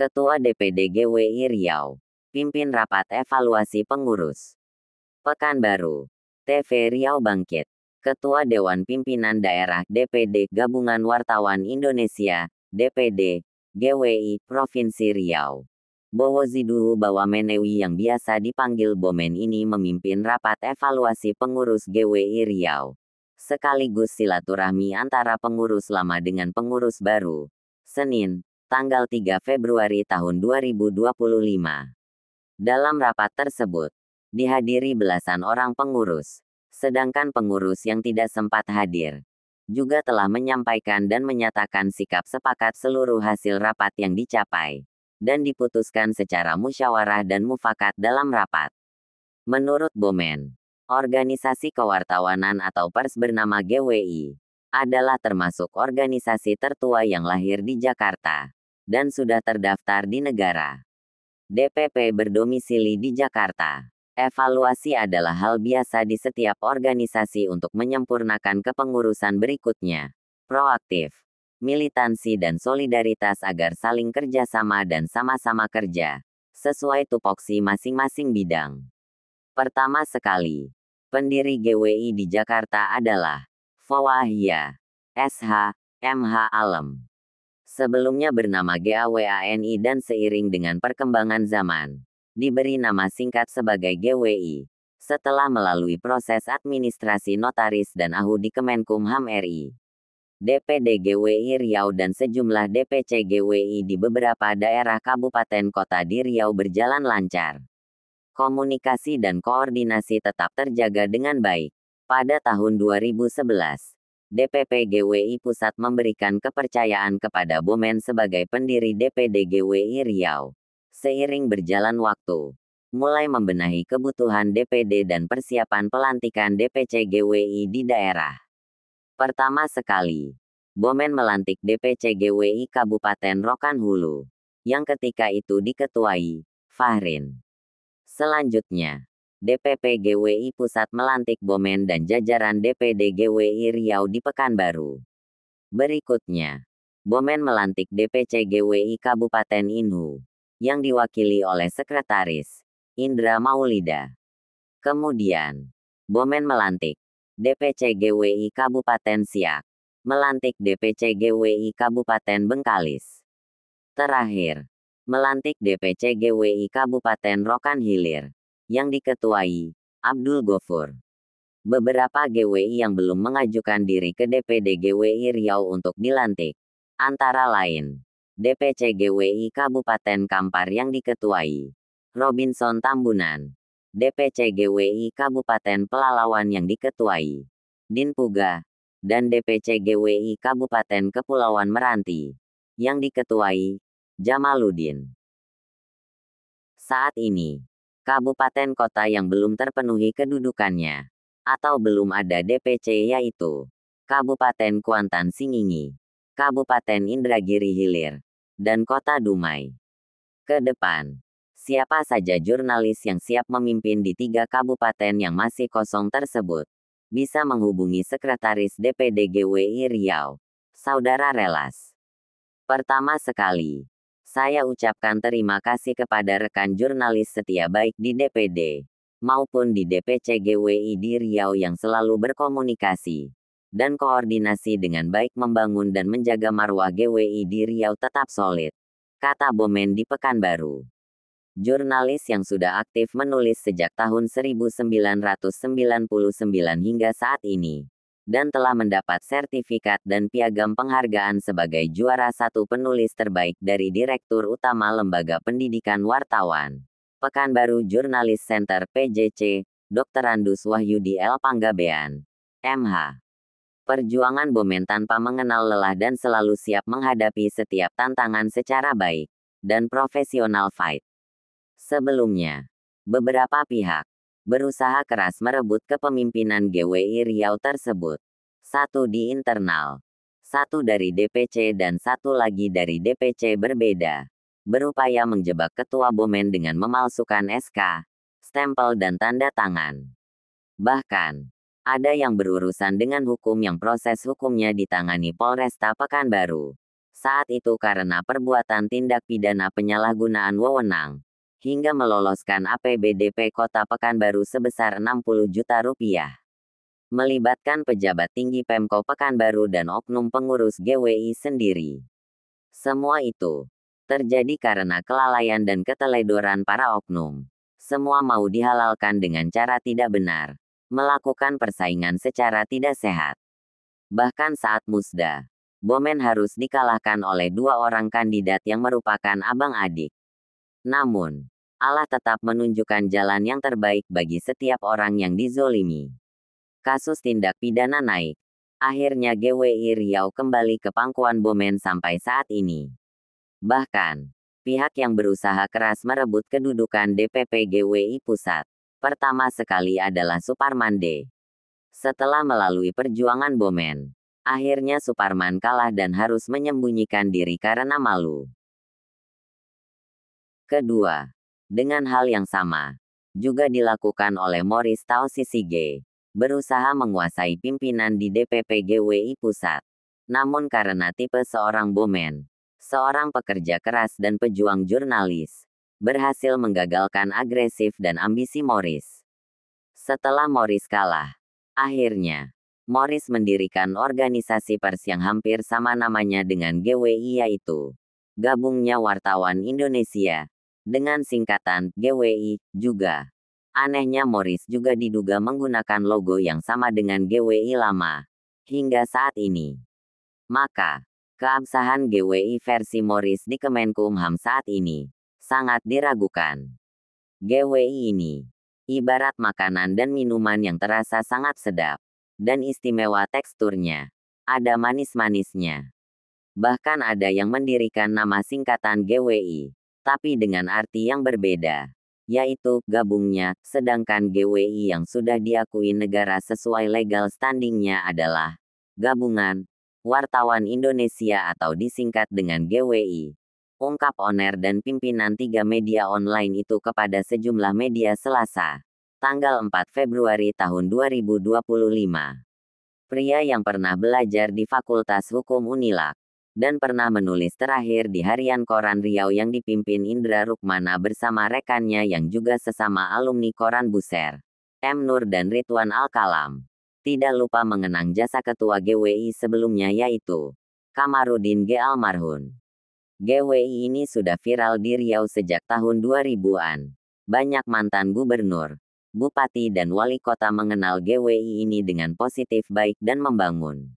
Ketua DPD GWI Riau, pimpin rapat evaluasi pengurus. Pekanbaru, TV Riau bangkit. Ketua Dewan Pimpinan Daerah DPD Gabungan Wartawan Indonesia, DPD, GWI, Provinsi Riau. Bowozidu Bawamenewi yang biasa dipanggil Bomen ini memimpin rapat evaluasi pengurus GWI Riau. Sekaligus silaturahmi antara pengurus lama dengan pengurus baru. Senin, tanggal 3 Februari tahun 2025. Dalam rapat tersebut, dihadiri belasan orang pengurus. Sedangkan pengurus yang tidak sempat hadir juga telah menyampaikan dan menyatakan sikap sepakat seluruh hasil rapat yang dicapai dan diputuskan secara musyawarah dan mufakat dalam rapat. Menurut Bomen, organisasi kewartawanan atau pers bernama GWI adalah termasuk organisasi tertua yang lahir di Jakarta dan sudah terdaftar di negara. DPP berdomisili di Jakarta. Evaluasi adalah hal biasa di setiap organisasi untuk menyempurnakan kepengurusan berikutnya. Proaktif, militansi dan solidaritas agar saling kerjasama dan sama-sama kerja, sesuai tupoksi masing-masing bidang. Pertama sekali, pendiri GWI di Jakarta adalah Fawahia, SH, MH Alem. Sebelumnya bernama GAWANI dan seiring dengan perkembangan zaman, diberi nama singkat sebagai GWI, setelah melalui proses administrasi notaris dan AHU di Kemenkumham RI. DPD GWI Riau dan sejumlah DPC GWI di beberapa daerah kabupaten kota di Riau berjalan lancar. Komunikasi dan koordinasi tetap terjaga dengan baik. Pada tahun 2011, DPP GWI Pusat memberikan kepercayaan kepada Bomen sebagai pendiri DPD GWI Riau. Seiring berjalan waktu, mulai membenahi kebutuhan DPD dan persiapan pelantikan DPC GWI di daerah. Pertama sekali, Bomen melantik DPC GWI Kabupaten Rokan Hulu, yang ketika itu diketuai Fahrin. Selanjutnya, DPP GWI Pusat melantik Bomen dan jajaran DPD GWI Riau di Pekanbaru. Berikutnya, Bomen melantik DPC GWI Kabupaten Inhu, yang diwakili oleh Sekretaris Indra Maulida. Kemudian, Bomen melantik DPC GWI Kabupaten Siak, melantik DPC GWI Kabupaten Bengkalis. Terakhir, melantik DPC GWI Kabupaten Rokan Hilir, yang diketuai Abdul Gofur. Beberapa GWI yang belum mengajukan diri ke DPD GWI Riau untuk dilantik, antara lain DPC GWI Kabupaten Kampar yang diketuai Robinson Tambunan, DPC GWI Kabupaten Pelalawan yang diketuai Din Puga, dan DPC GWI Kabupaten Kepulauan Meranti, yang diketuai Jamaluddin. Saat ini, kabupaten kota yang belum terpenuhi kedudukannya, atau belum ada DPC yaitu Kabupaten Kuantan Singingi, Kabupaten Indragiri Hilir, dan Kota Dumai. Ke depan, siapa saja jurnalis yang siap memimpin di 3 kabupaten yang masih kosong tersebut, bisa menghubungi Sekretaris DPD GWI Riau, Saudara Relas. Pertama sekali, saya ucapkan terima kasih kepada rekan jurnalis setia baik di DPD, maupun di DPC GWI di Riau yang selalu berkomunikasi dan koordinasi dengan baik membangun dan menjaga marwah GWI di Riau tetap solid, kata Bomen di Pekanbaru. Jurnalis yang sudah aktif menulis sejak tahun 1999 hingga saat ini, dan telah mendapat sertifikat dan piagam penghargaan sebagai juara 1 penulis terbaik dari Direktur Utama Lembaga Pendidikan Wartawan, Pekanbaru Journalist Center PJC, Dr. Andus Wahyudi L. Panggabean, MH. Perjuangan Bomen tanpa mengenal lelah dan selalu siap menghadapi setiap tantangan secara baik dan profesional fight. Sebelumnya, beberapa pihak berusaha keras merebut kepemimpinan GWI Riau tersebut. 1 di internal, 1 dari DPC dan 1 lagi dari DPC berbeda, berupaya menjebak Ketua Bomen dengan memalsukan SK, stempel dan tanda tangan. Bahkan, ada yang berurusan dengan hukum yang proses hukumnya ditangani Polresta Pekanbaru. Saat itu karena perbuatan tindak pidana penyalahgunaan wewenang, hingga meloloskan APBDP Kota Pekanbaru sebesar Rp60 juta. Melibatkan pejabat tinggi Pemko Pekanbaru dan oknum pengurus GWI sendiri. Semua itu terjadi karena kelalaian dan keteledoran para oknum. Semua mau dihalalkan dengan cara tidak benar, melakukan persaingan secara tidak sehat. Bahkan saat musda, Bomen harus dikalahkan oleh dua orang kandidat yang merupakan abang-adik. Namun, Allah tetap menunjukkan jalan yang terbaik bagi setiap orang yang dizolimi. Kasus tindak pidana naik. Akhirnya GWI Riau kembali ke pangkuan Bomen sampai saat ini. Bahkan, pihak yang berusaha keras merebut kedudukan DPP GWI Pusat, pertama sekali adalah Suparman D. Setelah melalui perjuangan Bomen, akhirnya Suparman kalah dan harus menyembunyikan diri karena malu. Kedua, dengan hal yang sama, juga dilakukan oleh Morris Taosisige, berusaha menguasai pimpinan di DPP GWI Pusat. Namun karena tipe seorang Bomen, seorang pekerja keras dan pejuang jurnalis, berhasil menggagalkan agresif dan ambisi Morris. Setelah Morris kalah, akhirnya, Morris mendirikan organisasi pers yang hampir sama namanya dengan GWI, yaitu Gabungnya Wartawan Indonesia, dengan singkatan GWI juga. Anehnya Morris juga diduga menggunakan logo yang sama dengan GWI lama, hingga saat ini. Maka, keabsahan GWI versi Morris di Kemenkumham saat ini sangat diragukan. GWI ini ibarat makanan dan minuman yang terasa sangat sedap dan istimewa teksturnya. Ada manis-manisnya. Bahkan ada yang mendirikan nama singkatan GWI, tapi dengan arti yang berbeda, yaitu gabungnya, sedangkan GWI yang sudah diakui negara sesuai legal standingnya adalah Gabungan Wartawan Indonesia atau disingkat dengan GWI. Ungkap Oner dan pimpinan 3 media online itu kepada sejumlah media Selasa, tanggal 4 Februari tahun 2025. Pria yang pernah belajar di Fakultas Hukum Unilak, dan pernah menulis terakhir di harian Koran Riau yang dipimpin Indra Rukmana bersama rekannya yang juga sesama alumni Koran Buser, M. Nur dan Ridwan Al-Kalam. Tidak lupa mengenang jasa ketua GWI sebelumnya yaitu Kamarudin G. Almarhum. GWI ini sudah viral di Riau sejak tahun 2000-an. Banyak mantan gubernur, bupati dan wali kota mengenal GWI ini dengan positif baik dan membangun.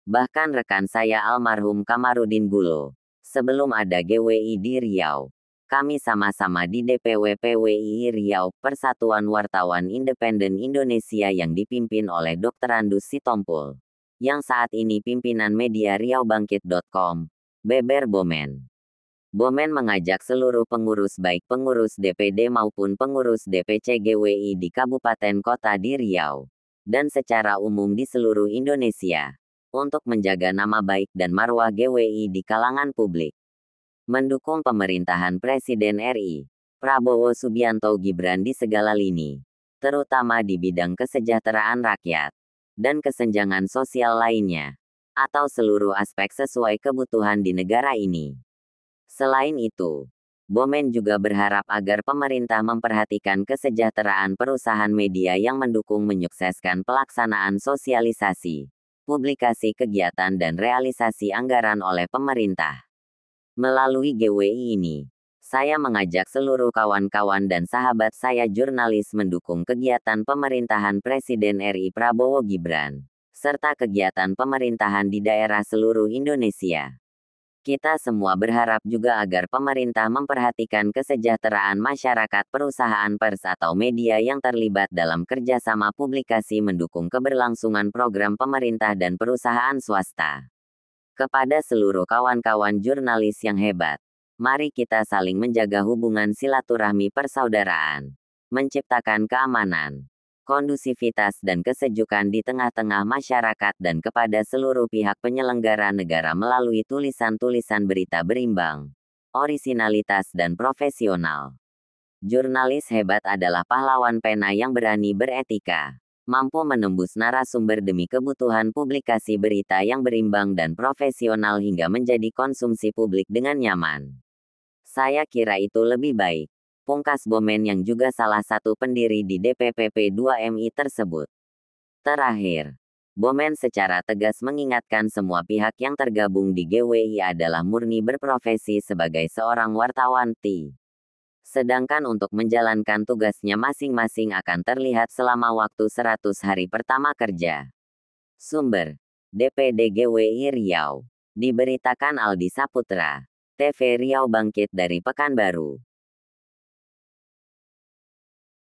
Bahkan rekan saya almarhum Kamarudin Gulo, sebelum ada GWI di Riau, kami sama-sama di DPW PWI Riau, Persatuan Wartawan Independen Indonesia yang dipimpin oleh Dr. Andus Sitompul, yang saat ini pimpinan media riaubangkit.com. Beber Bomen. Bomen mengajak seluruh pengurus baik pengurus DPD maupun pengurus DPC GWI di kabupaten kota di Riau, dan secara umum di seluruh Indonesia, untuk menjaga nama baik dan marwah GWI di kalangan publik. Mendukung pemerintahan Presiden RI, Prabowo Subianto Gibran di segala lini, terutama di bidang kesejahteraan rakyat, dan kesenjangan sosial lainnya, atau seluruh aspek sesuai kebutuhan di negara ini. Selain itu, Bomen juga berharap agar pemerintah memperhatikan kesejahteraan perusahaan media yang mendukung menyukseskan pelaksanaan sosialisasi, publikasi kegiatan dan realisasi anggaran oleh pemerintah. Melalui GWI ini, saya mengajak seluruh kawan-kawan dan sahabat saya jurnalis mendukung kegiatan pemerintahan Presiden RI Prabowo Gibran, serta kegiatan pemerintahan di daerah seluruh Indonesia. Kita semua berharap juga agar pemerintah memperhatikan kesejahteraan masyarakat perusahaan pers atau media yang terlibat dalam kerjasama publikasi mendukung keberlangsungan program pemerintah dan perusahaan swasta. Kepada seluruh kawan-kawan jurnalis yang hebat, mari kita saling menjaga hubungan silaturahmi persaudaraan, menciptakan keamanan, kondusivitas dan kesejukan di tengah-tengah masyarakat dan kepada seluruh pihak penyelenggara negara melalui tulisan-tulisan berita berimbang, orisinalitas dan profesional. Jurnalis hebat adalah pahlawan pena yang berani beretika, mampu menembus narasumber demi kebutuhan publikasi berita yang berimbang dan profesional hingga menjadi konsumsi publik dengan nyaman. Saya kira itu lebih baik. Pungkas Bomen yang juga salah satu pendiri di DPP 2MI tersebut. Terakhir, Bomen secara tegas mengingatkan semua pihak yang tergabung di GWI adalah murni berprofesi sebagai seorang wartawan sedangkan untuk menjalankan tugasnya masing-masing akan terlihat selama waktu 100 hari pertama kerja. Sumber: DPD GWI Riau. Diberitakan Aldi Saputra. TV Riau Bangkit dari Pekanbaru.